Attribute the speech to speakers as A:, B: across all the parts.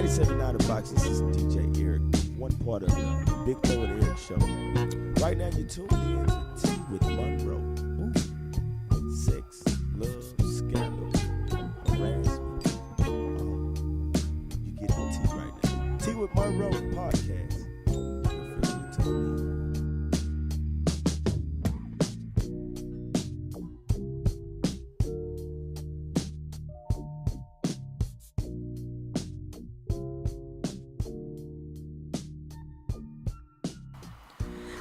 A: 97.9 The Box. This is DJ Eric, one part of the Big Flo and Eric show. Right now you're tuned in to Tea with Monroe. Ooh. Sex, love, scandal, harassment. Oh, you get the tea right now. Tea with Monroe podcast. Officially to me.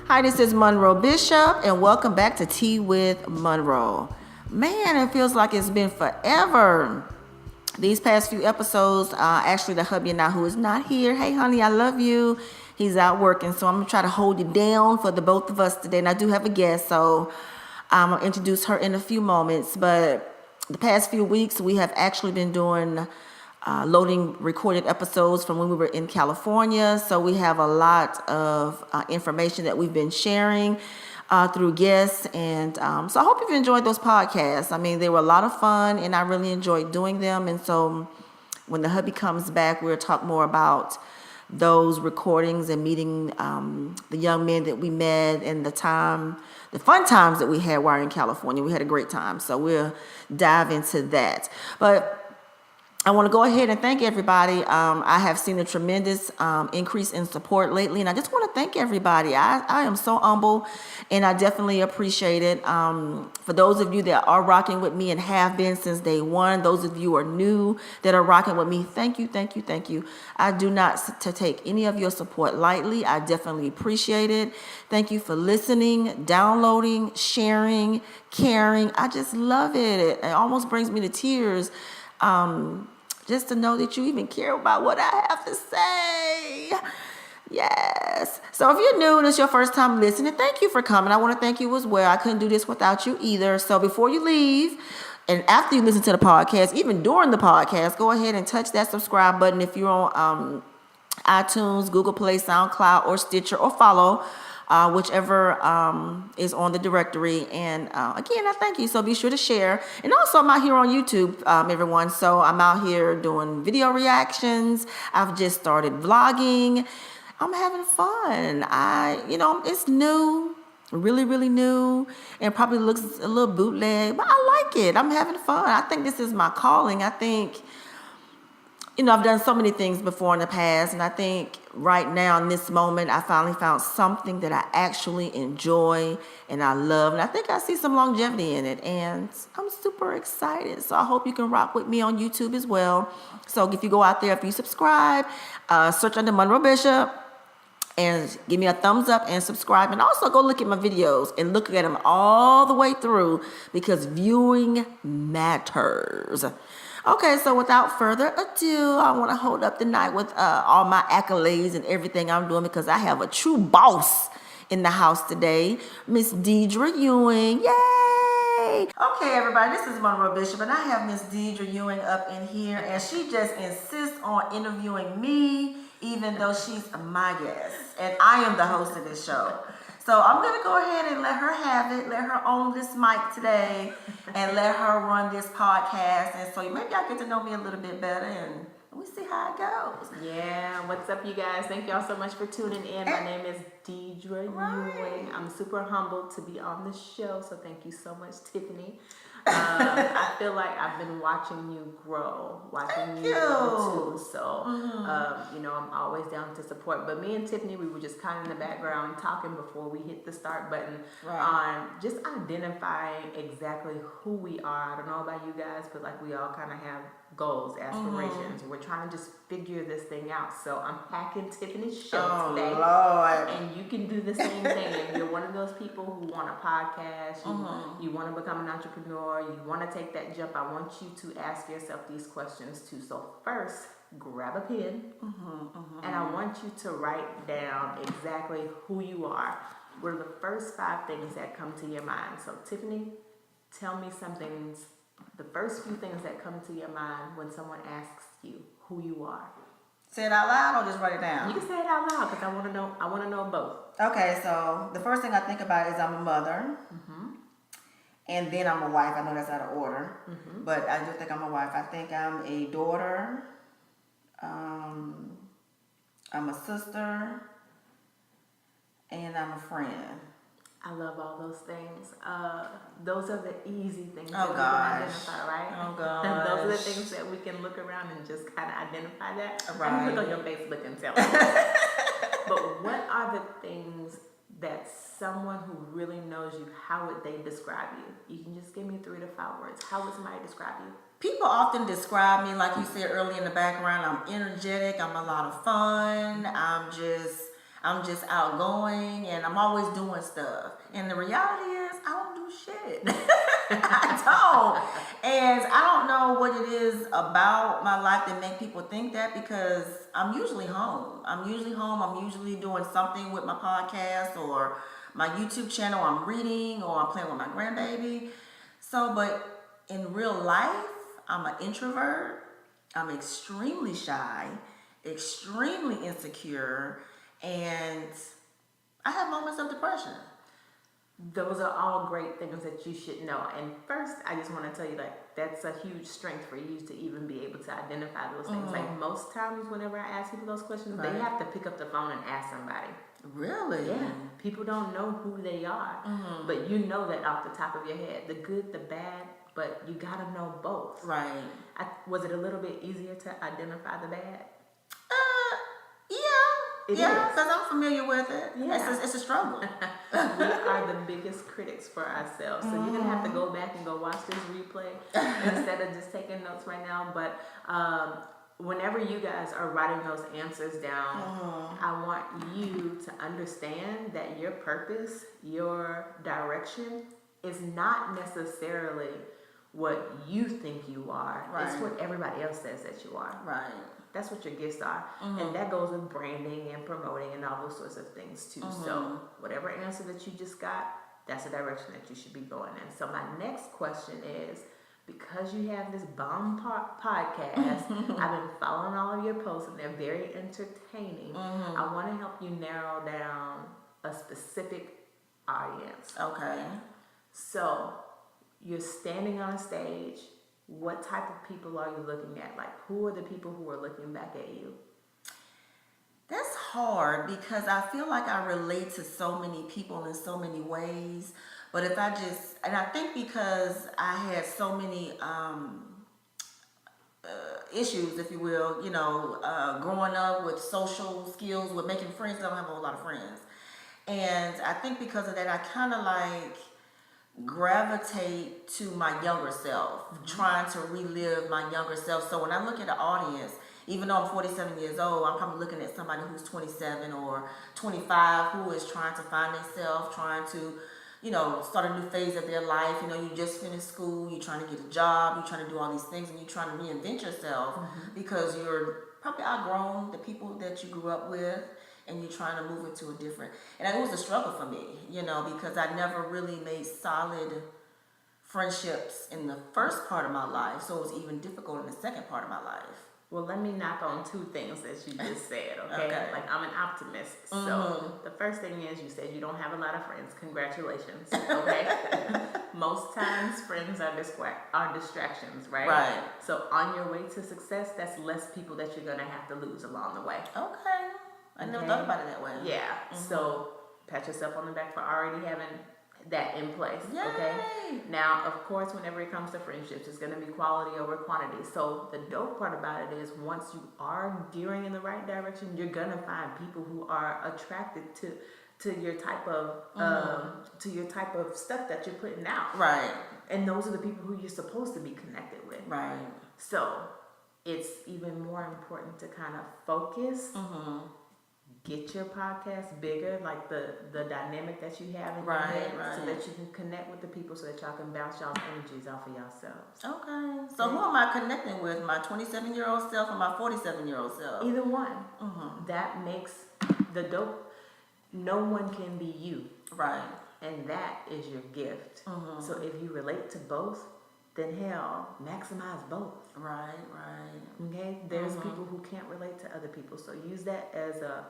B: Hi, this is Monroe Bishop, and welcome back to Tea with Monroe. Man, it feels like it's been forever. These past few episodes, actually the hubby and I, who is not here, hey honey, I love you. He's out working, so I'm going to try to hold it down for the both of us today. And I do have a guest, so I'm going to introduce her in a few moments. But the past few weeks, we have actually been doing loading recorded episodes from when we were in California. So we have a lot of information that we've been sharing through guests. And so I hope you've enjoyed those podcasts. I mean, they were a lot of fun and I really enjoyed doing them. And so when the hubby comes back, we'll talk more about those recordings and meeting the young men that we met and the fun times that we had while in California. We had a great time. So we'll dive into that. But I want to go ahead and thank everybody. I have seen a tremendous increase in support lately, and I just want to thank everybody. I am so humble, and I definitely appreciate it. For those of you that are rocking with me and have been since day one, those of you who are new that are rocking with me, thank you, thank you, thank you. I do not to take any of your support lightly. I definitely appreciate it. Thank you for listening, downloading, sharing, caring. I just love it. It almost brings me to tears. Just to know that you even care about what I have to say. Yes. So if you're new and it's your first time listening, thank you for coming. I want to thank you as well. I couldn't do this without you either. So before you leave, and after you listen to the podcast, even during the podcast, go ahead and touch that subscribe button if you're on iTunes, Google Play, SoundCloud, or Stitcher, or follow. Whichever is on the directory. And again, I thank you. So be sure to share. And also, I'm out here on YouTube, everyone. So I'm out here doing video reactions. I've just started vlogging. I'm having fun. It's new, really, really new, and probably looks a little bootleg, but I like it. I'm having fun. I think this is my calling. I think, I've done so many things before in the past, and I think right now in this moment, I finally found something that I actually enjoy and I love, and I think I see some longevity in it, and I'm super excited. So I hope you can rock with me on YouTube as well. So if you go out there, if you subscribe, search under Monroe Bishop, and give me a thumbs up and subscribe, and also go look at my videos and look at them all the way through because viewing matters. Okay, so without further ado, I want to hold up the night with all my accolades and everything I'm doing because I have a true boss in the house today, Miss Diedra Ewing. Yay! Okay, everybody, this is Monroe Bishop, and I have Miss Diedra Ewing up in here, and she just insists on interviewing me, even though she's my guest, and I am the host of this show. So I'm going to go ahead and let her have it, let her own this mic today, and let her run this podcast. And so maybe y'all get to know me a little bit better, and we see how it goes.
C: Yeah, what's up, you guys? Thank y'all so much for tuning in. My name is Diedra Ewing. I'm super humbled to be on the show, so thank you so much, Tiffany. I feel like I've been watching you grow, watching you grow too. So, I'm always down to support. But me and Tiffany, we were just kind of in the background talking before we hit the start button on just identifying exactly who we are. I don't know about you guys, but like we all kind of have goals, aspirations. We're trying to just figure this thing out. So I'm hacking Tiffany's show today.
B: Lord.
C: And you can do the same thing. If you're one of those people who want a podcast, you want to become an entrepreneur, you want to take that jump, I want you to ask yourself these questions too. So first, grab a pen, and I want you to write down exactly who you are. What are the first 5 things that come to your mind? So Tiffany, tell me the first few things that come to your mind when someone asks you who you are.
B: Say it out loud or just write it down?
C: You can say it out loud because I want to know both.
B: Okay, so the first thing I think about is I'm a mother. And then I'm a wife. I know that's out of order. But I do think I'm a wife. I think I'm a daughter, I'm a sister, and I'm a friend.
C: I love all those things. Those are the easy things
B: Oh,
C: that we
B: gosh.
C: can identify, right?
B: Oh,
C: And those are the
B: gosh.
C: things that we can look around and just kind of identify that.
B: Right.
C: I can click on your Facebook and tell us. But what are the things that someone who really knows you, how would they describe you? You can just give me 3 to 5 words. How would somebody describe you?
B: People often describe me, like you said earlier in the background, I'm energetic, I'm a lot of fun, I'm just outgoing, and I'm always doing stuff. And the reality is, I don't do shit. I don't. And I don't know what it is about my life that make people think that, because I'm usually home. I'm usually doing something with my podcast or my YouTube channel. I'm reading or I'm playing with my grandbaby. So, but in real life, I'm an introvert. I'm extremely shy, extremely insecure, and I have moments of depression.
C: Those are all great things that you should know. And first, I just want to tell you, like, that's a huge strength for you to even be able to identify those things. Like, most times whenever I ask people those questions,
B: Right.
C: they have to pick up the phone and ask somebody.
B: Really?
C: Yeah. People don't know who they are. But you know that off the top of your head. The good, the bad, but you got to know both.
B: Right.
C: Was it a little bit easier to identify the bad?
B: Yeah.
C: It
B: Yeah,
C: is.
B: because I'm familiar with it.
C: Yeah.
B: It's a struggle.
C: We are the biggest critics for ourselves. So you're going to have to go back and go watch this replay instead of just taking notes right now. But whenever you guys are writing those answers down, I want you to understand that your purpose, your direction is not necessarily what you think you are.
B: Right.
C: It's what everybody else says that you are.
B: Right.
C: That's what your gifts are. And that goes with branding and promoting and all those sorts of things too. So whatever answer that you just got, that's the direction that you should be going in. So my next question is, because you have this bomb podcast, I've been following all of your posts and they're very entertaining. I want to help you narrow down a specific audience.
B: Okay.
C: So you're standing on a stage. What type of people are you looking at? Like, who are the people who are looking back at you?
B: That's hard because I feel like I relate to so many people in so many ways. But if I just, and I think because I had so many issues, if you will, you know, growing up with social skills, with making friends, I don't have a whole lot of friends. And I think because of that, I kind of like gravitate to my younger self, trying to relive my younger self. So when I look at an audience, even though I'm 47 years old, I'm probably looking at somebody who's 27 or 25 who is trying to find themselves, trying to, you know, start a new phase of their life. You know, you just finished school, you're trying to get a job, you're trying to do all these things, and you're trying to reinvent yourself because you're probably outgrown the people that you grew up with, and you're trying to move into a different. And it was a struggle for me, you know, because I never really made solid friendships in the first part of my life, so it was even difficult in the second part of my life.
C: Well, let me knock on 2 things that you just said, okay? Like, I'm an optimist. So the first thing is, you said you don't have a lot of friends. Congratulations, okay? Most times, friends are distractions, right?
B: Right.
C: So on your way to success, that's less people that you're going to have to lose along the way.
B: Okay. I never thought about it that way.
C: Yeah. So pat yourself on the back for already having that in place.
B: Yay.
C: Okay. Now, of course, whenever it comes to friendships, it's going to be quality over quantity. So the dope part about it is, once you are gearing in the right direction, you're going to find people who are attracted to your type of stuff that you're putting out.
B: Right.
C: And those are the people who you're supposed to be connected with.
B: Right.
C: So it's even more important to kind of focus. Get your podcast bigger, like the dynamic that you have in your head, so that you can connect with the people, so that y'all can bounce y'all's energies off of yourselves.
B: Okay. So who am I connecting with? My 27-year-old self or my 47-year-old self?
C: Either one. That makes the dope. No one can be you.
B: Right.
C: And that is your gift. So if you relate to both, then hell, maximize both.
B: Right, right.
C: Okay? There's people who can't relate to other people, so use that as a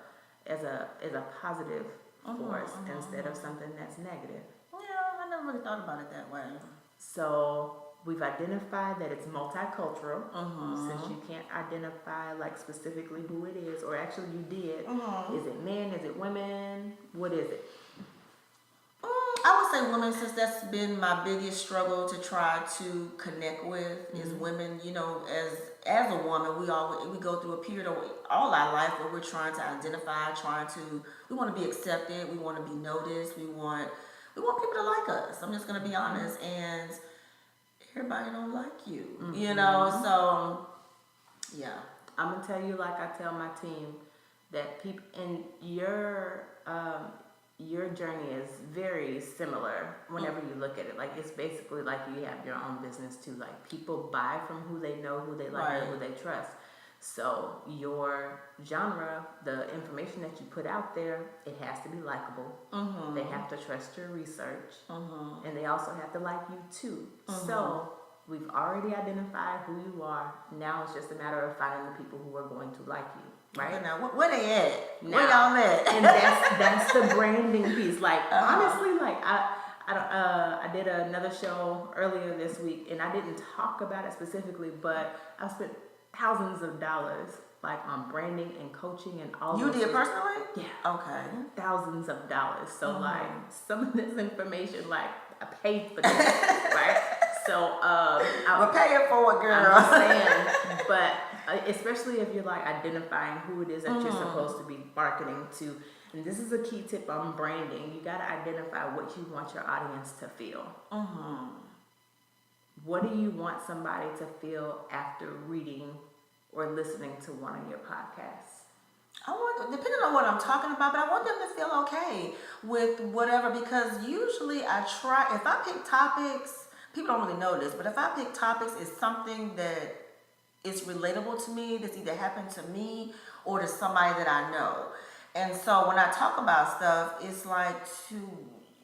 C: positive force instead of something that's negative.
B: Yeah, I never really thought about it that way.
C: So we've identified that it's multicultural. Since you can't identify like specifically who it is, or actually you did. Is it men? Is it women? What is it?
B: I would say women, since that's been my biggest struggle to try to connect with is women. You know, as a woman, we go through a period of all our life where we're trying to identify, we want to be accepted, we want to be noticed, we want people to like us. I'm just gonna be honest, and everybody don't like you, you know. So yeah,
C: I'm gonna tell you, like I tell my team, that people in your journey is very similar whenever you look at it. Like, it's basically like you have your own business too. Like, people buy from who they know, who they like, and who they trust. So your genre, the information that you put out there, it has to be likable. They have to trust your research, and they also have to like you too. So we've already identified who you are. Now it's just a matter of finding the people who are going to like you. Right
B: now, where they at?
C: Now,
B: where y'all at?
C: And that's the branding piece. Like, honestly, like I did another show earlier this week, and I didn't talk about it specifically, but I spent thousands of dollars like on branding and coaching and all.
B: You did personally?
C: Yeah.
B: Okay.
C: Thousands of dollars. So like some of this information, like I paid for this, right? So
B: we're paying for it, girl.
C: I'm just saying, but especially if you're like identifying who it is that you're supposed to be marketing to, and this is a key tip on branding. You got to identify what you want your audience to feel. What do you want somebody to feel after reading or listening to one of your podcasts?
B: Depending on what I'm talking about, but I want them to feel okay with whatever, because usually if I pick topics, people don't really know this, but if I pick topics, it's something that is relatable to me, that's either happened to me or to somebody that I know. And so when I talk about stuff, it's like to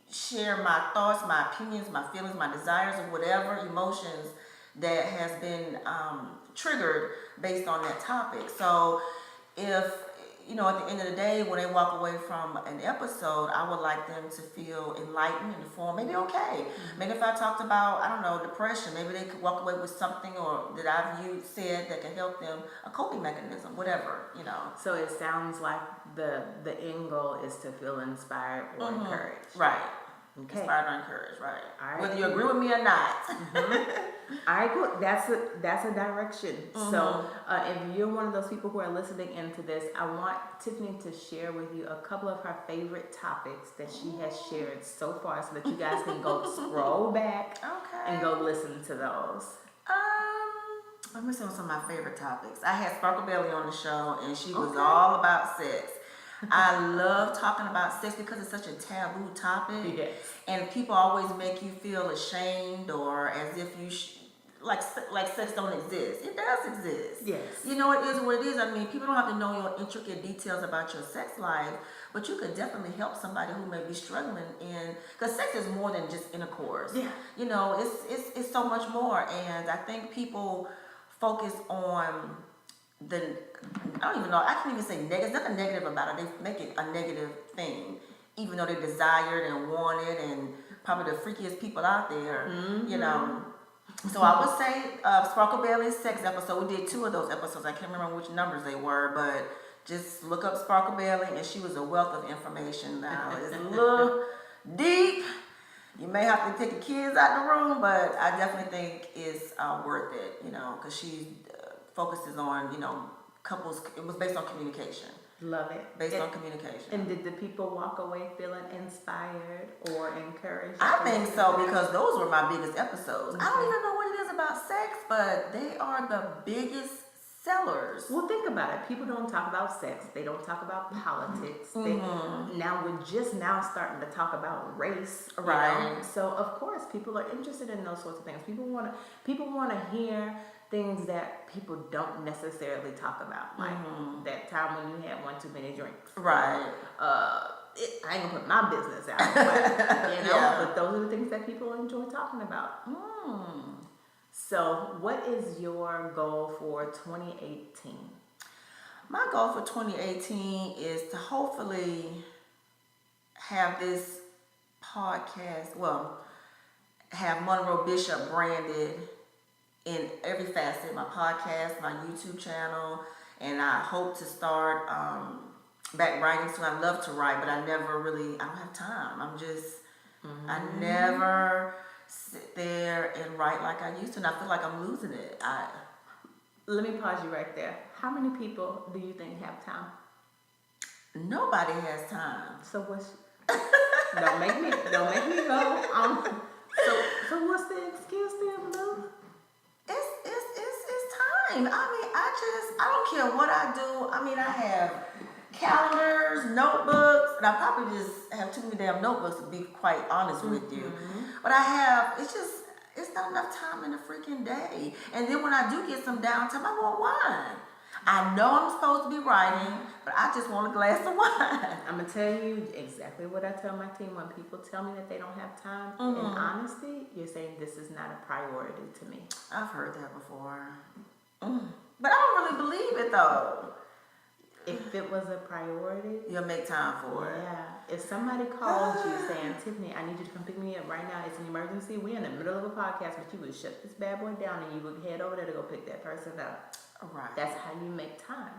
B: share my thoughts, my opinions, my feelings, my desires, or whatever emotions that has been triggered based on that topic. So if, at the end of the day, when they walk away from an episode, I would like them to feel enlightened, informed, maybe okay. Maybe if I talked about, I don't know, depression, maybe they could walk away with something or that I've said that can help them, a coping mechanism, whatever,
C: So it sounds like the end goal is to feel inspired or encouraged.
B: Right.
C: Okay.
B: Inspired or encouraged, right.
C: All right.
B: Whether you agree with me or not.
C: All right, good. That's a direction. So if you're one of those people who are listening into this, I want Tiffany to share with you a couple of her favorite topics that she has shared so far, so that you guys can go scroll back and go listen to those.
B: Let me see some of my favorite topics. I had Sparkle Belly on the show, and she was all about sex. I love talking about sex because it's such a taboo topic.
C: Yes.
B: And people always make you feel ashamed or as if you like sex don't exist. It does exist.
C: Yes.
B: It is what it is. I mean, people don't have to know your intricate details about your sex life, but you could definitely help somebody who may be struggling because sex is more than just intercourse. Yeah. It's so much more, and I think people focus on I don't even know, I can't even say negative. There's nothing negative about it. They make it a negative thing, even though they're desired and wanted and probably the freakiest people out there, So I would say Sparkle Bailey's sex episode, we did 2 of those episodes. I can't remember which numbers they were, but just look up Sparkle Bailey, and she was a wealth of information. Now, it's a little deep. You may have to take the kids out the room, but I definitely think it's worth it, because she focuses on, couples. It was based on communication.
C: Love it.
B: Based on communication.
C: And did the people walk away feeling inspired or encouraged?
B: I think so, because those were my biggest episodes. I don't even know what it is about sex, but they are the biggest sellers.
C: Well, think about it. People don't talk about sex. They don't talk about politics. Now we're just now starting to talk about race, right? So of course, people are interested in those sorts of things. People want to hear things that people don't necessarily talk about, like that time when you had one too many drinks,
B: right?
C: I ain't gonna put my business out, but but those are the things that people enjoy talking about. So, what is your goal for 2018?
B: My goal for 2018 is to hopefully have this podcast. Well, have Monroe Bishop branded in every facet, my podcast, my YouTube channel, and I hope to start back writing soon. I love to write, but I don't have time. I never sit there and write like I used to, and I feel like I'm losing it.
C: Let me pause you right there. How many people do you think have time?
B: Nobody has time.
C: So what's don't make me go. So what's the excuse then, Lou?
B: It's time. I don't care what I do. I have calendars, notebooks, and I probably just have too many damn notebooks to be quite honest with you. But it's not enough time in the freaking day. And then when I do get some downtime, I want wine. I know I'm supposed to be writing, but I just want a glass of wine.
C: I'm gonna tell you exactly what I tell my team when people tell me that they don't have time. In honesty, you're saying this is not a priority to me.
B: I've heard that before. But I don't really believe it though.
C: If it was a priority,
B: you'll make time for it.
C: Yeah. If somebody called you saying, Tiffany, I need you to come pick me up right now. It's an emergency. We're in the middle of a podcast, but you would shut this bad boy down and you would head over there to go pick that person up.
B: Right.
C: That's how you make time.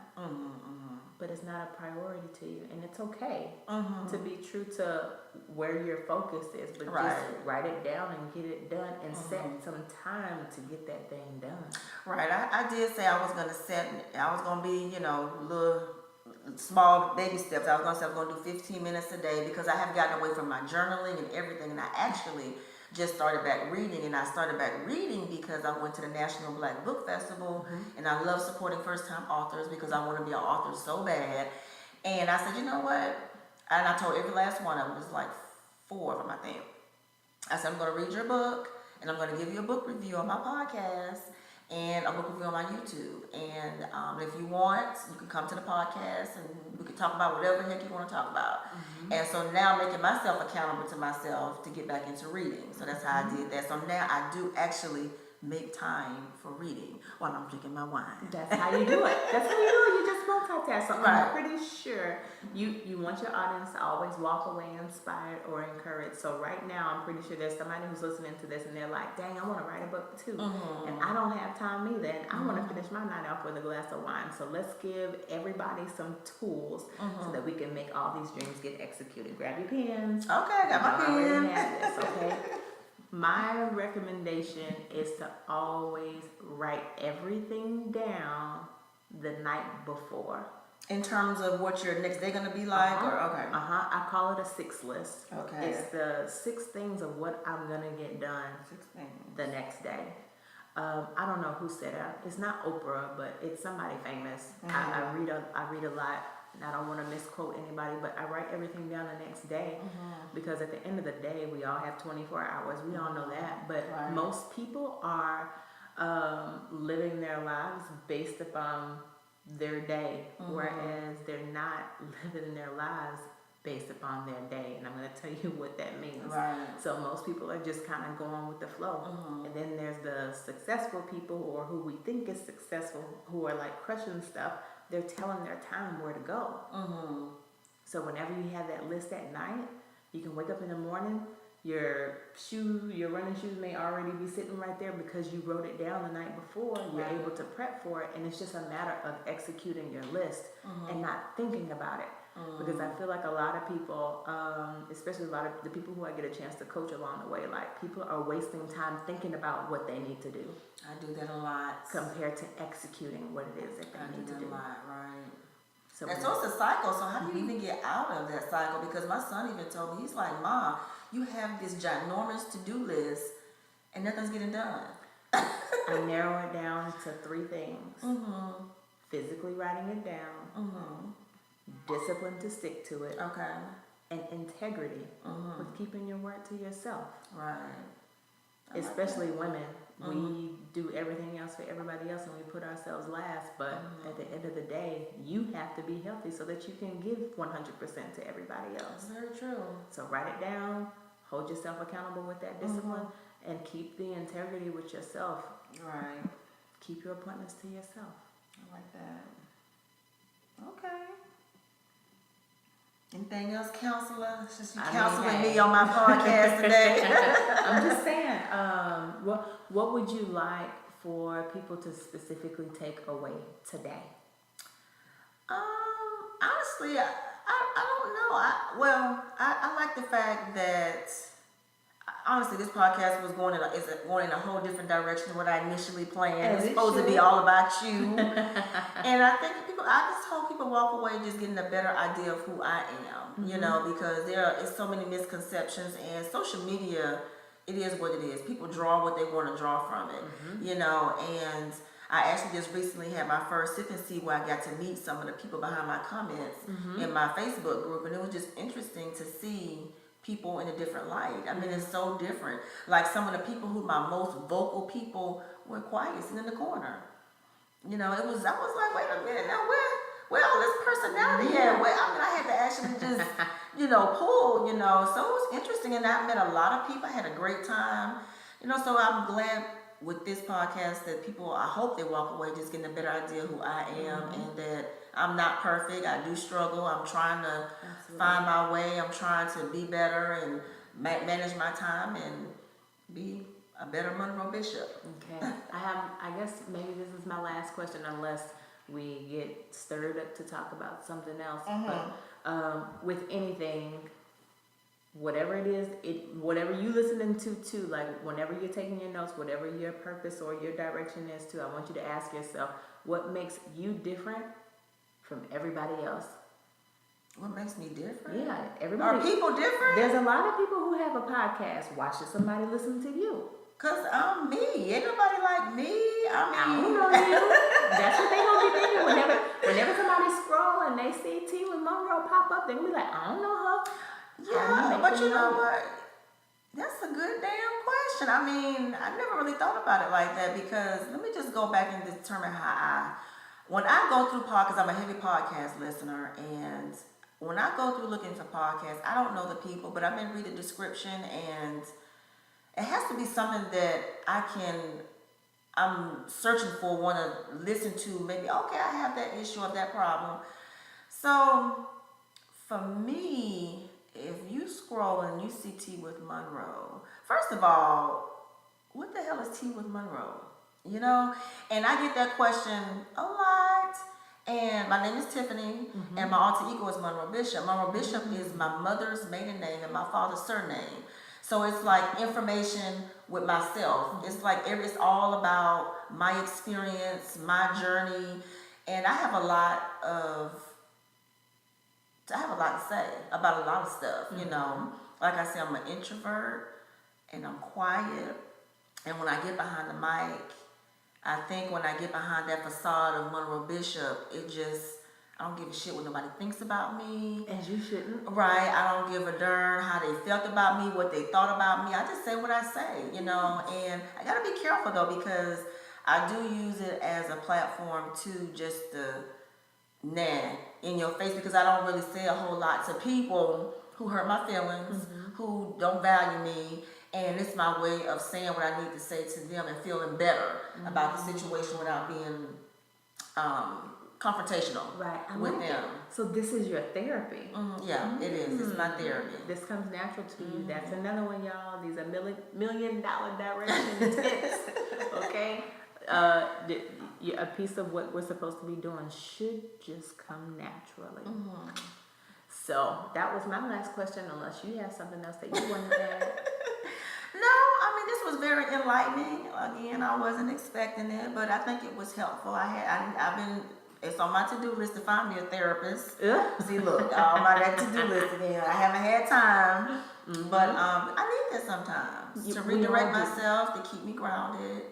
C: But it's not a priority to you, and it's okay to be true to where your focus is. But just write it down and get it done, and set some time to get that thing done.
B: Right. I did say I was gonna be, little small baby steps. I was gonna do 15 minutes a day because I have gotten away from my journaling and everything, and I actually just started back reading, and I started back reading because I went to the National Black Book Festival, and I love supporting first-time authors because I want to be an author so bad. And I said, you know what? And I told every last one of them, it was like 4 of them, I think. I said, I'm going to read your book, and I'm going to give you a book review on my podcast, and a book review on my YouTube. And if you want, you can come to the podcast, and we can talk about whatever the heck you want to talk about. And so now I'm making myself accountable to myself to get back into reading. So that's how I did that. So now I do actually make time for reading while I'm drinking my wine.
C: That's how you do it. That's how you do it. You just multitask. So I'm pretty sure you want your audience to always walk away inspired or encouraged. So right now, I'm pretty sure there's somebody who's listening to this and they're like, dang, I want to write a book too. And I don't have time either. And I want to finish my night off with a glass of wine. So let's give everybody some tools so that we can make all these dreams get executed. Grab your pens.
B: Okay, I got my pen.
C: Have this, okay? My recommendation is to always write everything down the night before.
B: In terms of what your next day gonna be like, or
C: I call it a 6 list.
B: Okay.
C: It's the 6 things of what I'm gonna get done
B: 6 things
C: the next day. I don't know who said it. It's not Oprah, but it's somebody famous. I read a lot. And I don't want to misquote anybody, but I write everything down the next day because at the end of the day, we all have 24 hours. We all know that. But most people are living their lives based upon their day, whereas they're not living their lives based upon their day. And I'm going to tell you what that means. So most people are just kind of going with the flow. And then there's the successful people, or who we think is successful, who are like crushing stuff. They're telling their time where to go. So whenever you have that list at night, you can wake up in the morning, your running shoes may already be sitting right there because you wrote it down the night before. You're able to prep for it, and it's just a matter of executing your list and not thinking about it. Because I feel like a lot of people, especially a lot of the people who I get a chance to coach along the way, like people are wasting time thinking about what they need to do.
B: I do that a lot.
C: Compared to executing what it is that they need to do.
B: A lot, right.
C: So
B: it's a cycle. So how do you even get out of that cycle? Because my son even told me, he's like, Mom, you have this ginormous to-do list and nothing's getting done.
C: I narrow it down to 3 things. Physically writing it down. Discipline to stick to it.
B: Okay.
C: And integrity with keeping your word to yourself.
B: Right.
C: Especially women. We do everything else for everybody else and we put ourselves last. But at the end of the day, you have to be healthy so that you can give 100% to everybody else.
B: That's very true.
C: So write it down. Hold yourself accountable with that discipline. And keep the integrity with yourself.
B: Right.
C: Keep your appointments to yourself.
B: I like that. Okay. Anything else, counselor? Since you
C: I mean,
B: counseling
C: hey.
B: me on my podcast today.
C: I'm just saying, what would you like for people to specifically take away today?
B: Honestly, I don't know. I like the fact that honestly this podcast was going in a whole different direction than what I initially planned. It's supposed to be all about you, and I think I just hope people walk away just getting a better idea of who I am. You know, because there is so many misconceptions, and social media, it is what it is. People draw what they want to draw from it. You know, and I actually just recently had my first sip and see where I got to meet some of the people behind my comments in my Facebook group, and it was just interesting to see people in a different light. I mean, it's so different. Like some of the people who my most vocal people were quiet, sitting in the corner. You know, I was like, wait a minute, now where all this personality at? I had to actually just, pull, so it was interesting, and I met a lot of people. I had a great time, so I'm glad with this podcast that I hope they walk away just getting a better idea of who I am, and that I'm not perfect. I do struggle. I'm trying to find my way. I'm trying to be better and manage my time and be a better Monroe Bishop.
C: Okay. I guess maybe this is my last question, unless we get stirred up to talk about something else. But with anything, whatever it is, whatever you listening to, like whenever you're taking your notes, whatever your purpose or your direction is to, I want you to ask yourself, what makes you different from everybody else?
B: What makes me different?
C: Yeah, everybody.
B: Are people different?
C: There's a lot of people who have a podcast. Why should somebody listen to you?
B: Cause I'm me. Ain't nobody like me.
C: I don't know you. That's what they gonna be thinking whenever somebody scroll and they see T with Monroe pop up, they gonna be like, I don't know her.
B: Yeah, but you know what? That's a good damn question. I mean, I never really thought about it like that, because let me just go back and determine when I go through podcasts, I'm a heavy podcast listener, and when I go through looking for podcasts, I don't know the people, but I've been reading the description, and it has to be something that I'm searching for, want to listen to. Maybe, okay, I have that issue or that problem. So for me, if you scroll and you see Tea with Monroe, first of all, what the hell is Tea with Monroe? And I get that question a lot. And my name is Tiffany, and my alter ego is Monroe Bishop. Monroe Bishop is my mother's maiden name and my father's surname. So it's like information with myself. It's like it's all about my experience, my journey, and I have a lot to say about a lot of stuff. Like I said, I'm an introvert and I'm quiet. And when I get behind the mic, I think when I get behind that facade of Monroe Bishop, I don't give a shit what nobody thinks about me.
C: As you shouldn't.
B: Right. I don't give a darn how they felt about me, what they thought about me. I just say what I say, and I got to be careful though, because I do use it as a platform to just in your face, because I don't really say a whole lot to people who hurt my feelings, who don't value me. And it's my way of saying what I need to say to them and feeling better about the situation without being confrontational with them.
C: So this is your therapy.
B: Yeah, it is. It's my therapy.
C: This comes natural to you. That's another one, y'all. These are $1 million direction tips. Okay? A piece of what we're supposed to be doing should just come naturally. So that was my last question, unless you have something else that you want to add.
B: No, I mean, this was very enlightening. Again, I wasn't expecting it, but I think it was helpful. It's on my to-do list to find me a therapist. See, look, on my to-do list again. I haven't had time, but I need that sometimes to redirect myself, to keep me grounded,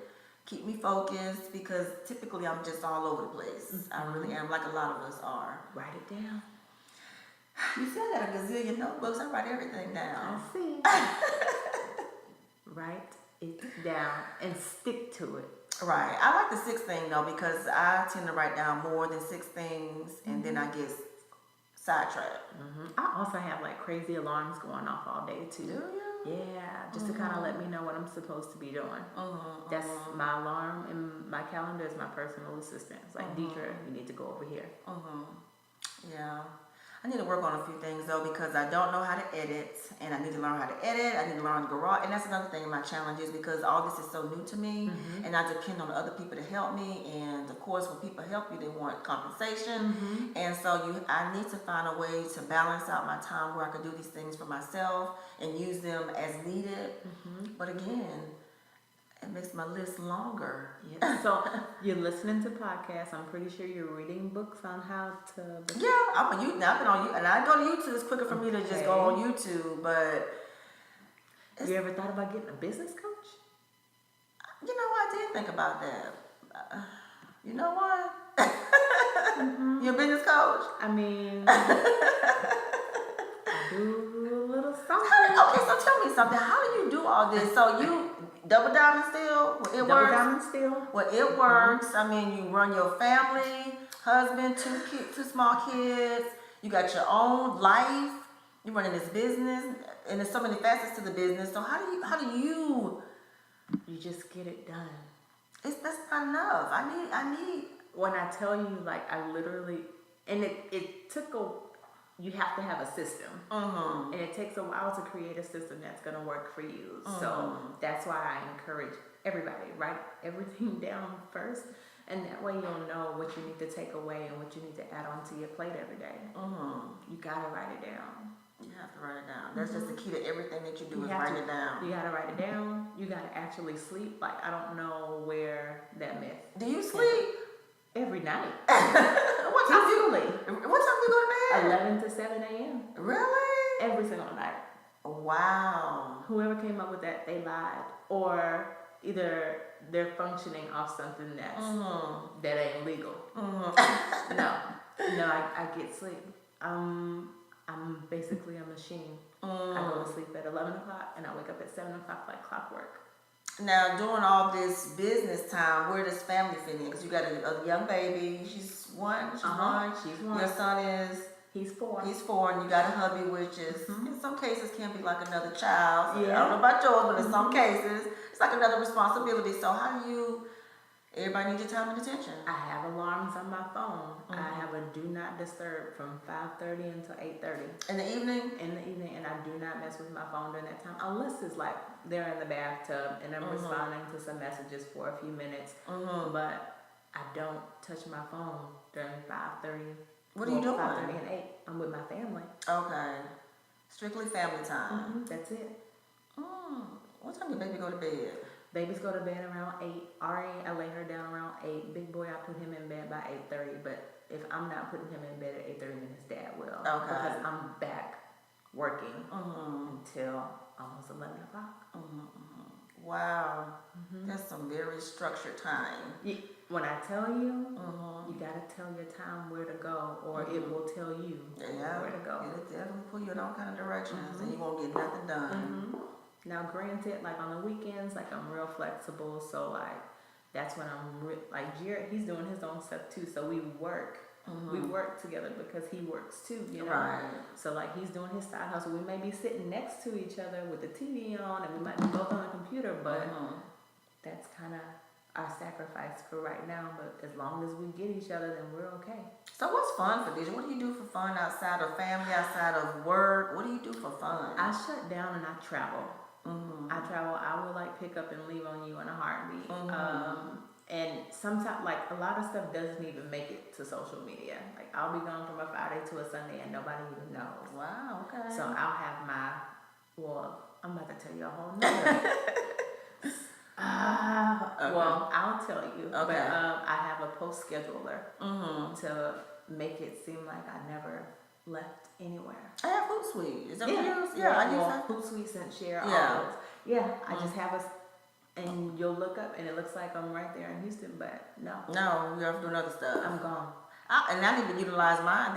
B: keep me focused, because typically I'm just all over the place. I really am, like a lot of us are.
C: Write it down.
B: You see, I got a gazillion notebooks. I write everything down.
C: I see. Write it down and stick to it.
B: Right. I like the 6 thing though, because I tend to write down more than 6 things, and then I get sidetracked.
C: I also have like crazy alarms going off all day too.
B: Do you?
C: Yeah, just to kind of let me know what I'm supposed to be doing. That's my alarm, and my calendar is my personal assistant. It's like, Diedre, you need to go over here.
B: Yeah. I need to work on a few things though because I don't know how to edit, and I need to learn how to edit. I need to learn how to garage, and that's another thing in my challenge is because all this is so new to me, and I depend on other people to help me. And of course, when people help you, they want compensation, and so I need to find a way to balance out my time where I can do these things for myself and use them as needed. But again, it makes my list longer.
C: Yeah. So you're listening to podcasts. I'm pretty sure you're reading books on how to.
B: Yeah, I've been on YouTube, and I go to YouTube. It's quicker for me to just go on YouTube. But
C: you ever thought about getting a business coach?
B: You know, I did think about that. You know what? You're a business coach.
C: I mean, I do a little something.
B: Okay, so tell me something. How do you do all this? So you double diamond still? It works.
C: Double diamond still.
B: Well, it works. I mean, you run your family, husband, two small kids. You got your own life. You're running this business, and there's so many facets to the business. So how do you?
C: You just get it done.
B: That's not enough. I need.
C: When I tell you, like, I literally, and it took you have to have a system. And it takes a while to create a system that's going to work for you. So that's why I encourage everybody, write everything down first. And that way you'll know what you need to take away and what you need to add onto your plate every day. You got to write it down.
B: You have to write it down. That's just the key to everything that you do is write it down.
C: You got to write it down. You got to actually sleep. Like, I don't know where that myth.
B: Do you sleep?
C: Every night.
B: What time do you go to bed?
C: 11 to 7 a.m.
B: Really?
C: Every single night.
B: Wow.
C: Whoever came up with that, they lied. Or either they're functioning off something that's that ain't legal. No, I get sleep. I'm basically a machine. I go to sleep at 11 o'clock and I wake up at 7 o'clock like clockwork.
B: Now, during all this business time, where does family fit in? Because you got a young baby. She's one. She's one. Your son is?
C: He's 4.
B: He's 4, and you got a hubby, which is, in some cases, can be like another child. So I don't know about yours, but in some cases, it's like another responsibility. So how do you, everybody needs your time and attention?
C: I have alarms on my phone. I have a do not disturb from 5:30 until 8:30.
B: In the evening?
C: In the evening, and I do not mess with my phone during that time, unless it's like they're in the bathtub and I'm responding to some messages for a few minutes. But I don't touch my phone during 5:30.
B: What are you doing?
C: 5:30 and 8. I'm with my family.
B: Okay. Strictly family time.
C: That's it.
B: What time do baby go to bed?
C: Babies go to bed around 8. Ari, I lay her down around 8. Big boy, I put him in bed by 8:30. But if I'm not putting him in bed at 8:30, then his dad will.
B: Okay.
C: Because I'm back working until almost 11 o'clock.
B: Wow. That's some very structured time.
C: When I tell you, you got to tell your time where to go, or it will tell you where to go.
B: It'll definitely pull you in all kind of directions, and you won't get nothing done.
C: Now, granted, like on the weekends, like I'm real flexible, so like that's when I'm like Jared, he's doing his own stuff too, so we work. We work together because he works too, you know.
B: Right.
C: So like he's doing his side hustle. We may be sitting next to each other with the TV on, and we might be both on the computer, but that's kind of our sacrifice for right now. But as long as we get each other, then we're okay.
B: So what's fun for Diedra? What do you do for fun outside of family, outside of work? What do you do for fun?
C: I shut down and I travel. I travel. I will like pick up and leave on you in a heartbeat. And sometimes, like, a lot of stuff doesn't even make it to social media. Like, I'll be gone from a Friday to a Sunday and nobody even knows.
B: Wow, okay.
C: So I'll have I'm about to tell you a whole nother. Well, I'll tell you.
B: Okay.
C: But I have a post scheduler to make it seem like I never left anywhere.
B: I have Hootsuite. Is that what you use?
C: Yeah,
B: I use that.
C: Hootsuite and share all those. Yeah, I just have and you'll look up and it looks like I'm right there in Houston, but no.
B: No, you have to do other stuff.
C: I'm gone.
B: And I need to utilize mine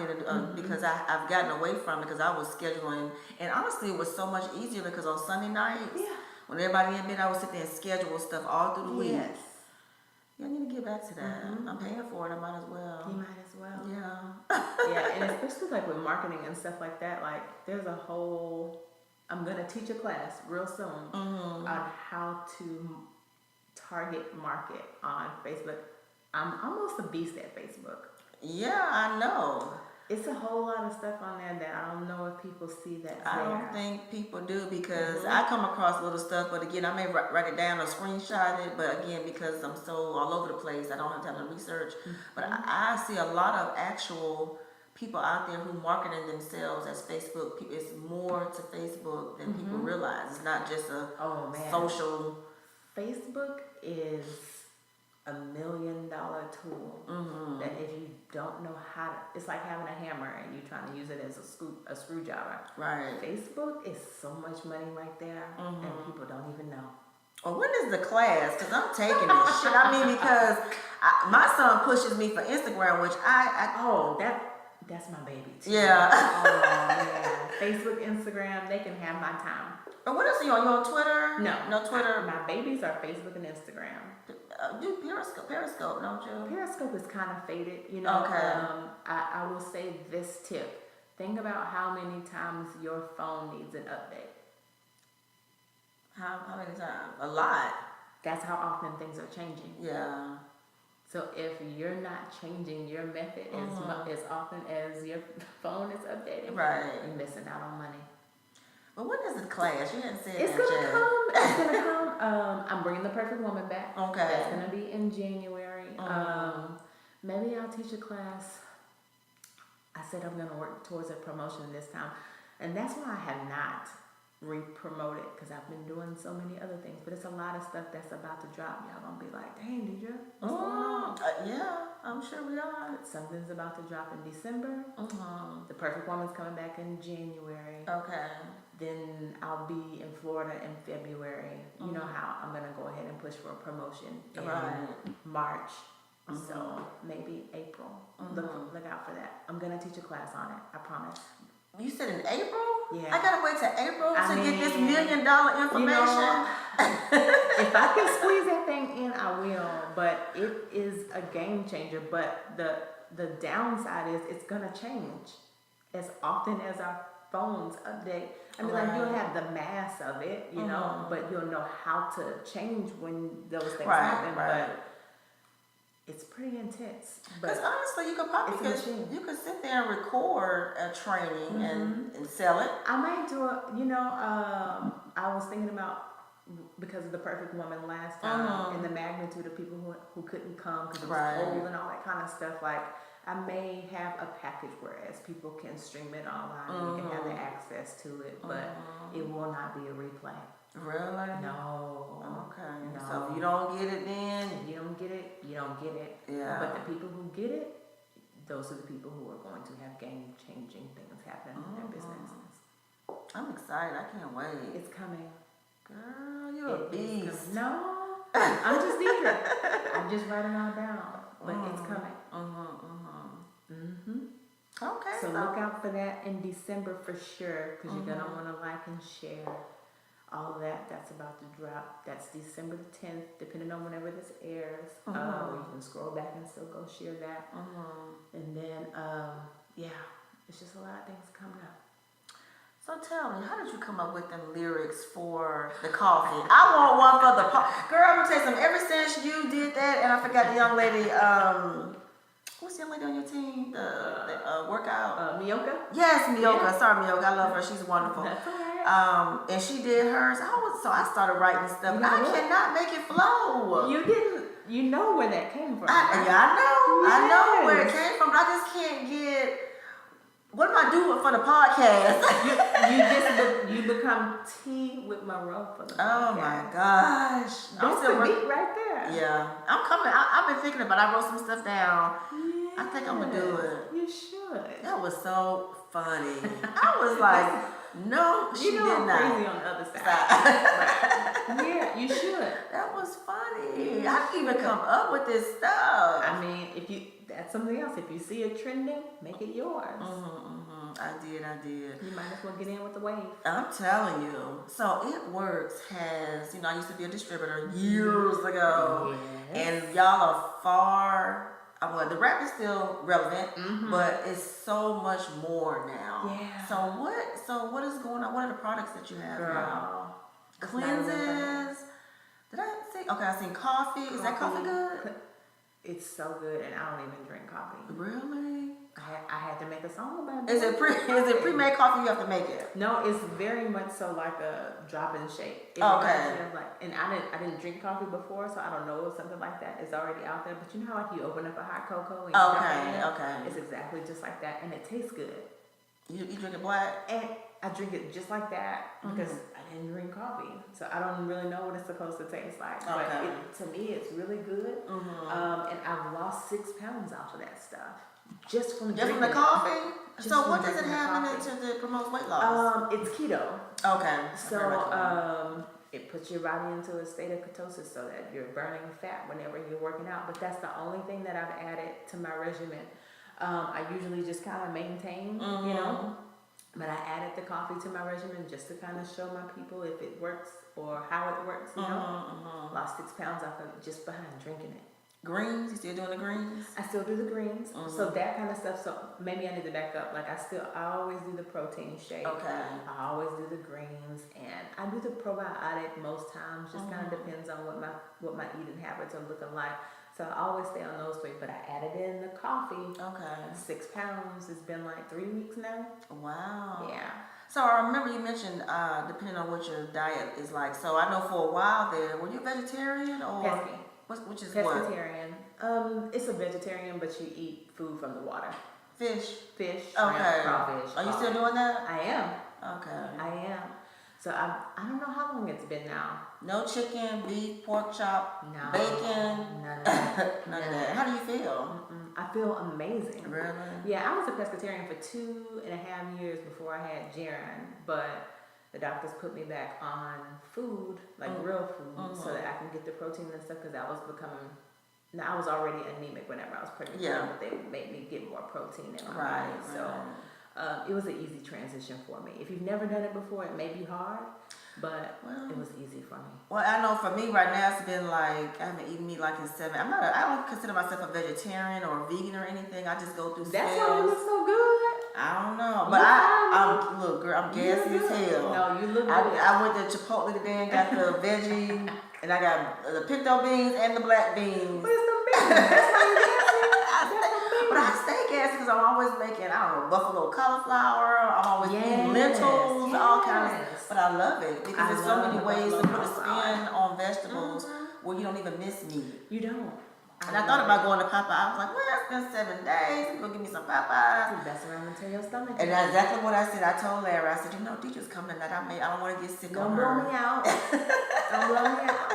B: because I've gotten away from it because I was scheduling. And honestly, it was so much easier because on Sunday nights, when everybody in bed, I would sit there and schedule stuff all through the week.
C: Yes.
B: Yeah, I need to get back to that. I'm paying for it. I might as well.
C: You might as well.
B: Yeah.
C: Yeah, and especially like with marketing and stuff like that, like there's a whole, I'm going to teach a class real soon on how to target market on Facebook. I'm almost a beast at Facebook.
B: Yeah, I know.
C: It's a whole lot of stuff on there that I don't know if people see that's
B: I
C: there.
B: don't think people do because I come across little stuff, but again, I may write it down or screenshot it, but again, because I'm so all over the place, I don't have time to research. But I see a lot of actual people out there who marketing themselves as Facebook. It's more to Facebook than people realize. It's not just a social.
C: Facebook is $1 million tool that if you don't know how to, it's like having a hammer and you're trying to use it as a screwdriver.
B: Right.
C: Facebook is so much money right there, and people don't even know.
B: Well, when is the class? Because I'm taking this shit. I mean, because my son pushes me for Instagram, which
C: that's my baby too.
B: Yeah.
C: Oh man, Facebook, Instagram, they can have my time.
B: But what else are you on? You on Twitter?
C: No,
B: Twitter.
C: My babies are Facebook and Instagram.
B: Do Periscope, don't you?
C: Periscope is kind of faded, you know.
B: Okay.
C: I will say this tip. Think about how many times your phone needs an update.
B: How many times? A lot.
C: That's how often things are changing.
B: Yeah.
C: So if you're not changing your method as often as your phone is updating, you're missing out on money.
B: But when is the class? You hadn't said
C: It's
B: that
C: gonna
B: yet.
C: come. It's gonna come. I'm bringing the Perfect Woman back.
B: Okay.
C: That's gonna be in January. Maybe I'll teach a class. I said I'm gonna work towards a promotion this time, and that's why I have not re-promoted because I've been doing so many other things. But it's a lot of stuff that's about to drop. Y'all gonna be like, "Dang, Diedra, what's going on?"
B: Yeah, I'm sure we are.
C: Something's about to drop in December. The Perfect Woman's coming back in January.
B: Okay.
C: Then I'll be in Florida in February. You know how I'm gonna go ahead and push for a promotion in March. So maybe April. Look out for that. I'm gonna teach a class on it. I promise.
B: You said in April?
C: Yeah.
B: I gotta wait till April to get this $1 million information.
C: If I can squeeze that thing in, I will. But it is a game changer. But the downside is it's gonna change as often as our phones update. I mean, like you'll have the mass of it, you know, but you'll know how to change when those things happen. But it's pretty intense.
B: Because honestly, you could probably you could sit there and record a training and sell it.
C: I might do it. You know, I was thinking about because of the Perfect Woman last time and the magnitude of people who couldn't come because it was cold and all that kind of stuff. Like I may have a package whereas people can stream it online. You can have the access to it, but it will not be a replay.
B: Really?
C: No.
B: Okay.
C: No.
B: So if you don't get it then?
C: If you don't get it, you don't get it.
B: Yeah.
C: But the people who get it, those are the people who are going to have game-changing things happen in their businesses.
B: I'm excited. I can't wait.
C: It's coming.
B: Girl, you're a beast.
C: No. I'm just Diedra. I'm just writing all down. But it's coming.
B: Okay.
C: So look out for that in December for sure, because you're gonna want to like and share all of that. That's about to drop. That's December the 10th, depending on whenever this airs. You can scroll back and still go share that. And then, it's just a lot of things coming up.
B: So tell me, how did you come up with them lyrics for the coffee? I want one for the girl. I'm gonna tell you something. Ever since you did that, and I forgot the young lady. What's the young lady on your team? The workout.
C: Miyoka?
B: Yes, Miyoka. Yeah. Sorry, Miyoka. I love her. She's wonderful.
C: That's all right.
B: And she did hers. So I started writing stuff. I cannot make it flow.
C: You didn't. You know where that came from.
B: I know. Yes. I know where it came from. But I just can't get. What am I doing for the podcast?
C: you become tea with Monroe for the podcast.
B: Oh my gosh.
C: That's the beat right there.
B: Yeah. I'm coming. I've been thinking about it. I wrote some stuff down.
C: Yes.
B: I think I'm going to do it.
C: You should.
B: That was so funny. I was like, no, she did not.
C: I'm crazy on the other side. Yeah, you should.
B: That was funny. I didn't even come up with this stuff.
C: I mean, that's something else. If you see it trending, make it yours.
B: I did.
C: You might as well get in with the wave.
B: I'm telling you. So It Works has, I used to be a distributor years ago. Yes. And y'all are far, well, the rap is still relevant, but it's so much more now.
C: Yeah.
B: So what is going on? What are the products that you have now? Cleanses. Did I see? Okay, I seen coffee. Is that coffee good?
C: It's so good, and I don't even drink coffee.
B: Really?
C: I I had to make a song about it.
B: Is it pre-made coffee? You have to make it.
C: No, it's very much so like a drop and shake. It
B: Okay.
C: reminds me of like, and I didn't drink coffee before, so I don't know if something like that is already out there. But you know how like you open up a hot cocoa and you drop it in?
B: Okay.
C: It's exactly just like that, and it tastes good.
B: You drink it black?
C: And I drink it just like that because I didn't drink coffee, so I don't really know what it's supposed to taste like. But to me, it's really good. And I've lost 6 pounds off of that stuff just from
B: the coffee. So what does it have in it to promote weight loss?
C: It's keto.
B: Okay.
C: So it puts your body into a state of ketosis so that you're burning fat whenever you're working out. But that's the only thing that I've added to my regimen. I usually just kind of maintain, you know. But I added the coffee to my regimen just to kind of show my people if it works or how it works, you know. Lost 6 pounds off of it just behind drinking it.
B: Greens? You still doing the greens?
C: I still do the greens. So that kind of stuff. So maybe I need to back up. Like I always do the protein shake.
B: Okay.
C: I always do the greens, and I do the probiotic most times. Just kind of depends on what my eating habits are looking like. So I always stay on those 3, but I added in the coffee. Okay. 6 pounds. It's been like 3 weeks now.
B: Wow.
C: Yeah.
B: So I remember you mentioned depending on what your diet is like. So I know for a while there, were you vegetarian or
C: pesky?
B: Which is
C: pescatarian. It's a vegetarian, but you eat food from the water.
B: Fish,
C: shrimp,
B: okay.
C: crawfish.
B: Are you still doing that?
C: I am.
B: Okay.
C: I am. So I don't know how long it's been now.
B: No chicken, beef, pork chop,
C: No.
B: bacon.
C: None of that.
B: None of that. How do you feel?
C: I feel amazing.
B: Really?
C: Yeah, I was a pescatarian for 2.5 years before I had Jaren, but the doctors put me back on food, like real food, so that I can get the protein and stuff, because I was becoming, now I was already anemic whenever I was pregnant, but they made me get more protein in my body. So it was an easy transition for me. If you've never done it before, it may be hard, but it was easy for me.
B: Well, I know for me right now, it's been like, I haven't eaten meat like in 7. I don't consider myself a vegetarian or a vegan or anything. I just go through
C: That's
B: spells.
C: why it looks so good.
B: I don't know, but I'm look, girl, I'm gassy as hell.
C: No, you look good.
B: I went to Chipotle today and got the veggie, and I got the pinto beans and the black beans.
C: Where's the beans? That's why you're gassy.
B: But I stay gassy because I'm always making, I don't know, buffalo cauliflower. I'm always eating lentils, all kinds of. But I love it because there's so many ways to put a spin on vegetables where you don't even miss meat.
C: You don't.
B: And I thought about going to Popeye. I was like, well, it's been 7 days. I'm going to give me some Popeyes.
C: That's around and tell your stomach.
B: And that's exactly what I said. I told Larry, I said, you know, Deedra's coming that I don't want to get sick on her.
C: Don't blow me out. Don't blow me out.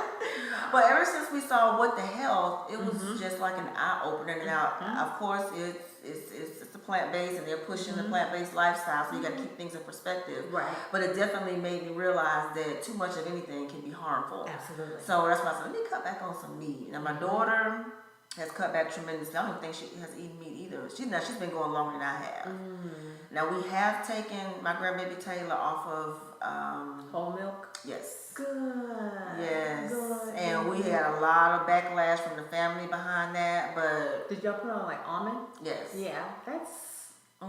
B: But ever since we saw What the Health, it was just like an eye-opener. Now, of course, it's a plant-based, and they're pushing the plant-based lifestyle, so you got to keep things in perspective.
C: Right.
B: But it definitely made me realize that too much of anything can be harmful.
C: Absolutely.
B: So that's why I said, let me cut back on some meat. Now, my daughter has cut back tremendously. I don't think she has eaten meat either. She's been going longer than I have. Now, we have taken my grandbaby Taylor off of
C: whole milk.
B: Yes.
C: Good.
B: Yes.
C: Good.
B: And we had a lot of backlash from the family behind that, but
C: did y'all put on like almond?
B: yes.
C: Yeah, that's.
B: I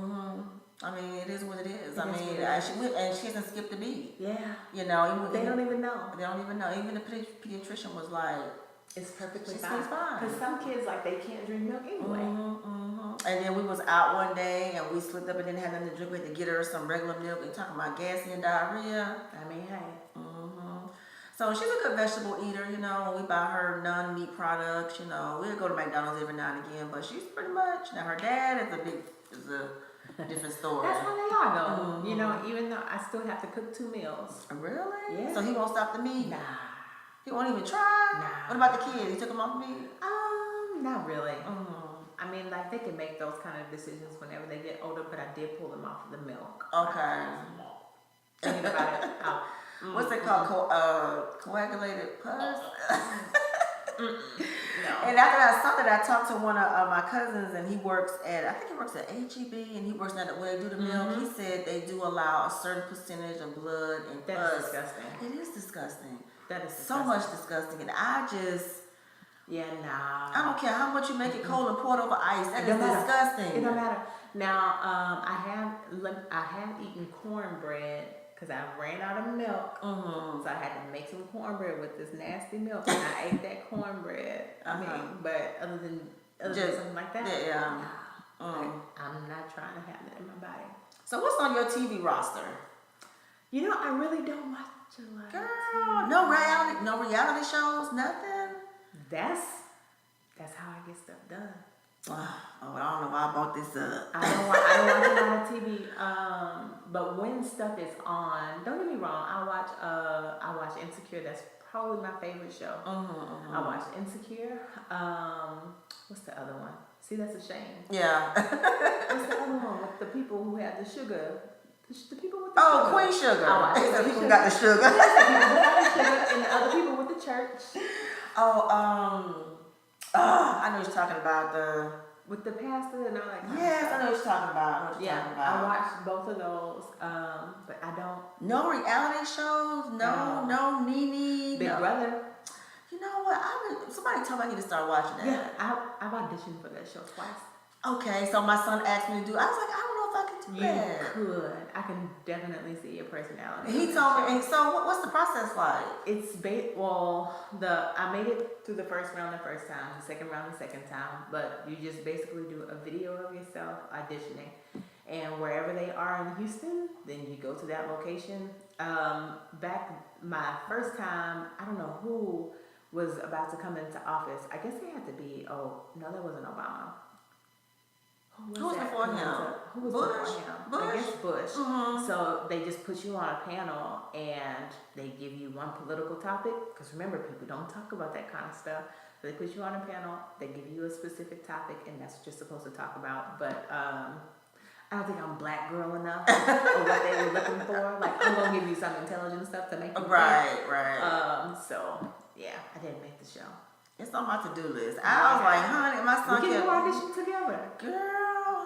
B: mean, it is what it is. She hasn't skipped a beat.
C: Yeah.
B: You know,
C: They don't even know.
B: They don't even know. Even the pediatrician was like,
C: it's perfectly
B: It's
C: fine.
B: fine.
C: Because some kids, like, they can't drink milk anyway.
B: And then we was out one day and we slipped up and didn't have nothing to drink. We had to get her some regular milk and talking about gassy and diarrhea.
C: I mean, hey.
B: So she's a good vegetable eater, you know. When we buy her non-meat products, you know, we'll go to McDonald's every now and again, but she's pretty much, now her dad is a different story.
C: That's how they are, though. You know, even though I still have to cook 2 meals.
B: Really?
C: Yeah.
B: So he won't stop the meat?
C: Nah.
B: He won't even try?
C: Nah.
B: What about the kids? He took them off meat?
C: Not really. I mean, like, they can make those kind of decisions whenever they get older, but I did pull them off of the milk.
B: Okay.
C: Thinking about it.
B: What's it called? Coagulated pus?
C: No.
B: And after I saw that, I talked to one of my cousins, and he works at HEB, and he works at where they do the milk. He said they do allow a certain percentage of blood and pus.
C: That's disgusting.
B: It is disgusting.
C: That is
B: So much disgusting. And I don't care how much you make it cold and pour it over ice. That is disgusting.
C: It don't matter. Now, I have eaten cornbread because I ran out of milk. So I had to make some cornbread with this nasty milk, and I ate that cornbread. I mean, but other than something like that, I'm not trying to have that in my body.
B: So what's on your TV roster?
C: You know, I really don't watch a lot.
B: Girl, no reality shows, nothing.
C: That's how I get stuff done.
B: Oh, I don't know why I bought this up.
C: I don't watch a lot of TV. But when stuff is on, don't get me wrong, I watch Insecure. That's probably my favorite show. I watch Insecure. What's the other one? See, that's a shame.
B: Yeah.
C: What's the other one with the people who had the sugar? The people with the
B: sugar.
C: Queen
B: Sugar.
C: I watch
B: the people who got the sugar.
C: The people who got the sugar and the other people with the church.
B: I know what you're talking about,
C: with the pastor and all that kind
B: yes,
C: of stuff.
B: I know what you're talking about.
C: I watched both of those, but I don't.
B: No reality shows, no Nene.
C: Big Brother.
B: You know what? Somebody told me I need to start watching that.
C: Yeah, I've auditioned for that show twice.
B: Okay, so my son asked me to do it. I was like, I don't know if I could do that.
C: You could. I can definitely see your personality.
B: He told me, and so what's the process like?
C: It's I made it through the first round the first time, the second round the second time, but you just basically do a video of yourself auditioning, and wherever they are in Houston, then you go to that location. Back my first time, I don't know who was about to come into office. I guess it had to be, that wasn't Obama. Who was
B: before him?
C: Who was
B: Bush?
C: before him?
B: Bush?
C: I guess Bush.
B: Mm-hmm.
C: So they just put you on a panel and they give you one political topic. Because remember, people don't talk about that kind of stuff. So they put you on a panel, they give you a specific topic, and that's what you're supposed to talk about. But I don't think I'm black girl enough or what they were looking for. Like, I'm going to give you some intelligent stuff to make you think.
B: Right.
C: So, yeah, I didn't make the show.
B: It's on my to-do list. I was like, honey, my son
C: we can do audition together.
B: Girl.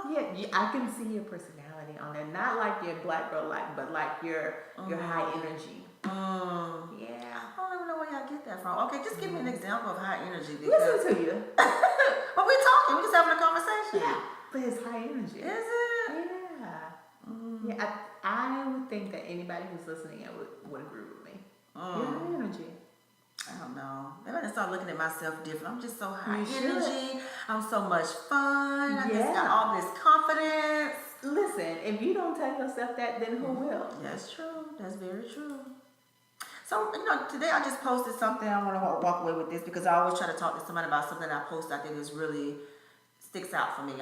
C: Yeah, I can see your personality on there. Not like your black girl but like your high energy. Yeah.
B: I don't even know where y'all get that from. Okay, just give me an example of high energy. Because
C: Listen to you.
B: But we're talking. We're just having a conversation.
C: Yeah, but it's high energy.
B: Is it?
C: Yeah. Yeah, I would think that anybody who's listening would agree with me. You're high energy.
B: I don't know. Maybe I just start looking at myself different. I'm just so high
C: You
B: energy.
C: should.
B: I'm so much fun. I just
C: Yeah.
B: got all this confidence.
C: Listen, if you don't tell yourself that, then who will?
B: That's true. That's very true. So, today I just posted something. I want to walk away with this because I always try to talk to somebody about something I post I think is really sticks out for me.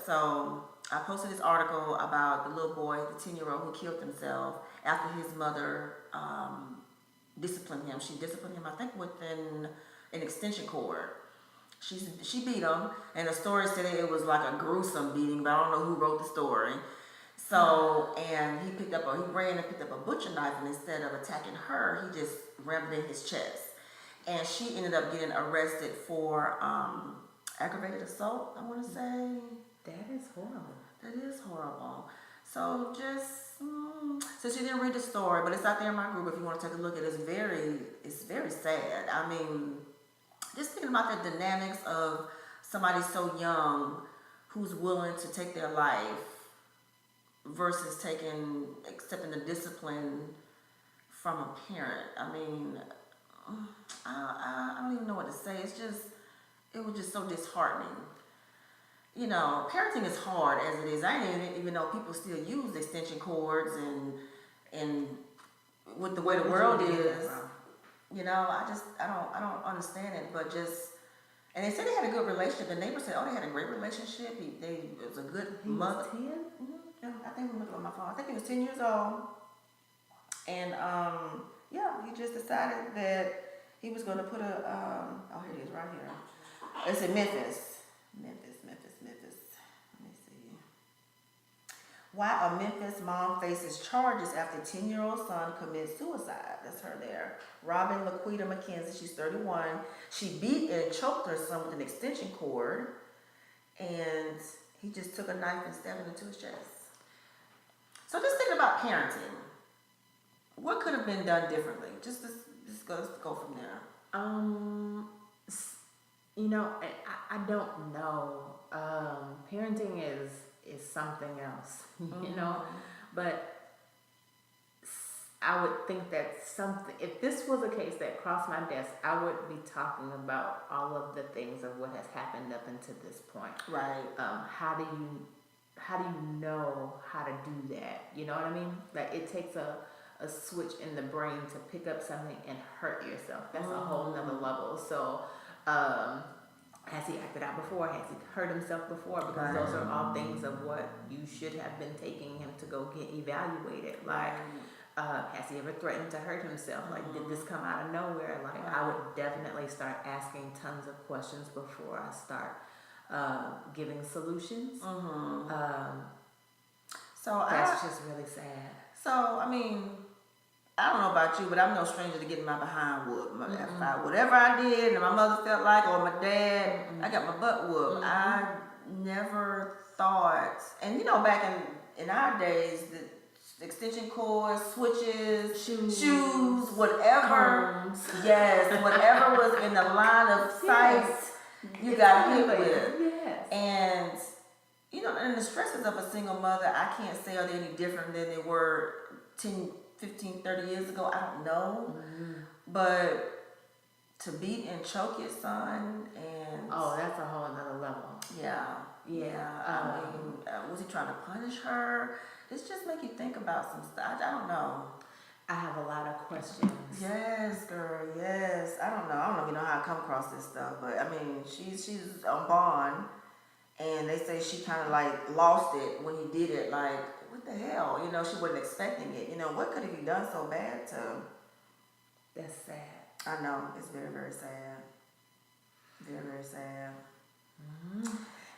B: So I posted this article about the little boy, the 10-year-old who killed himself after his mother disciplined him. She disciplined him, I think, with an extension cord. She beat him, and the story said it was like a gruesome beating, but I don't know who wrote the story. So, and he ran and picked up a butcher knife, and instead of attacking her, he just rammed it in his chest. And she ended up getting arrested for aggravated assault, I want to say.
C: That is horrible.
B: That is horrible. So since you didn't read the story, but it's out there in my group if you want to take a look at it, it's very sad. I mean, just thinking about the dynamics of somebody so young who's willing to take their life versus accepting the discipline from a parent. I mean, I don't even know what to say. It was just so disheartening. Parenting is hard as it is. I didn't even know people still use extension cords and with the way the world is. I don't understand it. But and they said they had a good relationship. The neighbor said, they had a great relationship. It was a good mother.
C: He was 10?
B: Yeah, I think I'm looking at my phone. I think he was 10 years old. And he just decided that he was going to put here it is right here. It's in Memphis. Let me see. Why a Memphis mom faces charges after 10-year-old son commits suicide. That's her there. Robin Laquita McKenzie, she's 31. She beat and choked her son with an extension cord, and he just took a knife and stabbed it into his chest. So just thinking about parenting, what could have been done differently? Just go from there.
C: I don't know. Parenting is something else, but I would think that if this was a case that crossed my desk, I would be talking about all of the things of what has happened up until this point.
B: Right.
C: How do you know how to do that? You know what I mean? Like it takes a switch in the brain to pick up something and hurt yourself. That's a whole nother level. So, has he acted out before? Has he hurt himself before? Because those are all things of what you should have been taking him to go get evaluated. Like, has he ever threatened to hurt himself? Like, did this come out of nowhere? Like, I would definitely start asking tons of questions before I start giving solutions.
B: So
C: that's just really sad.
B: So, I mean, I don't know about you, but I'm no stranger to getting my behind whooped. Whatever I did, and my mother felt like, or my dad, I got my butt whooped. I never thought, and you know, back in our days, the extension cords, switches, shoes, whatever. Combs. Yes, whatever was in the line of sight, you got hit with.
C: Yes.
B: And, you know, and the stresses of a single mother, I can't say are they any different than they were 10, 15, 30 years ago. I don't know. But to beat and choke your son and...
C: Oh, that's a whole other level.
B: Yeah. I mean, was he trying to punish her? It's just make you think about some stuff. I don't know.
C: I have a lot of questions.
B: Yes, girl. Yes. I don't know if you know how I come across this stuff, but I mean, she's on bond, and they say she kind of like lost it when he did it. Like, what the hell? You know, she wasn't expecting it. You know, what could he done so bad to?
C: That's sad.
B: I know. It's very, very sad. Very, very sad.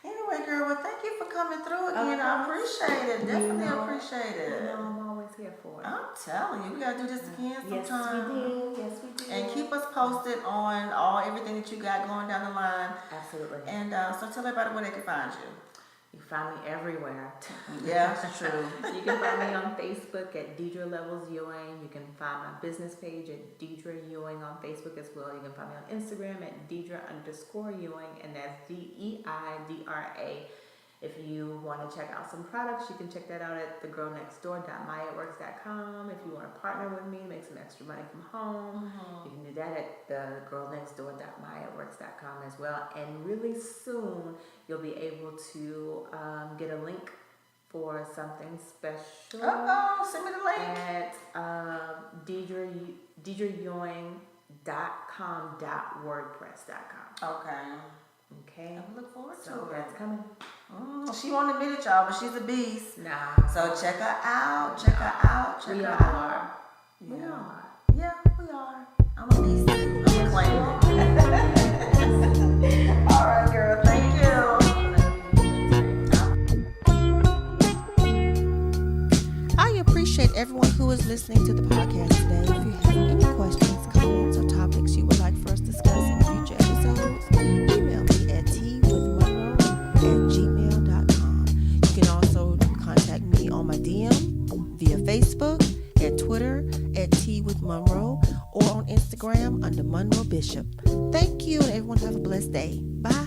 B: Anyway, girl, well, thank you for coming through again. I appreciate it. Definitely appreciate it.
C: You know I'm always here for it.
B: I'm telling you, we gotta do this again sometime.
C: Yes, we do.
B: And keep us posted on everything that you got going down the line.
C: Absolutely.
B: And so tell everybody where they can find you.
C: You find me everywhere.
B: Yeah, that's true.
C: You can find me on Facebook at Diedre Levels Ewing. You can find my business page at Diedra Ewing on Facebook as well. You can find me on Instagram at Diedra_Ewing, and that's DEIDRA. If you want to check out some products, you can check that out at thegirlnextdoor.myitworks.com. If you want to partner with me, make some extra money from home, you can do that at thegirlnextdoor.myitworks.com as well. And really soon, you'll be able to get a link for something special.
B: Send me the link.
C: At DiedreEwing.com.wordpress.com. Okay.
B: I look forward to
C: So
B: it.
C: that's coming.
B: She won't admit it, y'all, but she's a beast.
C: Nah.
B: So check her out. Check her out.
C: We
B: her
C: all
B: out.
C: are.
B: Yeah.
C: We are.
B: Yeah, we are. I'm a beast too. I'm claiming it. All right, girl. Thank you. I appreciate everyone who is listening to the podcast today. If you have any questions, comments, or topics you would like for us to discuss in future episodes, email me at twithmonroe@gmail.com. You can also contact me on my DM via Facebook, at Twitter at @twithmonroe, or on Instagram under Monroe Bishop. Thank you, and everyone have a blessed day. Bye.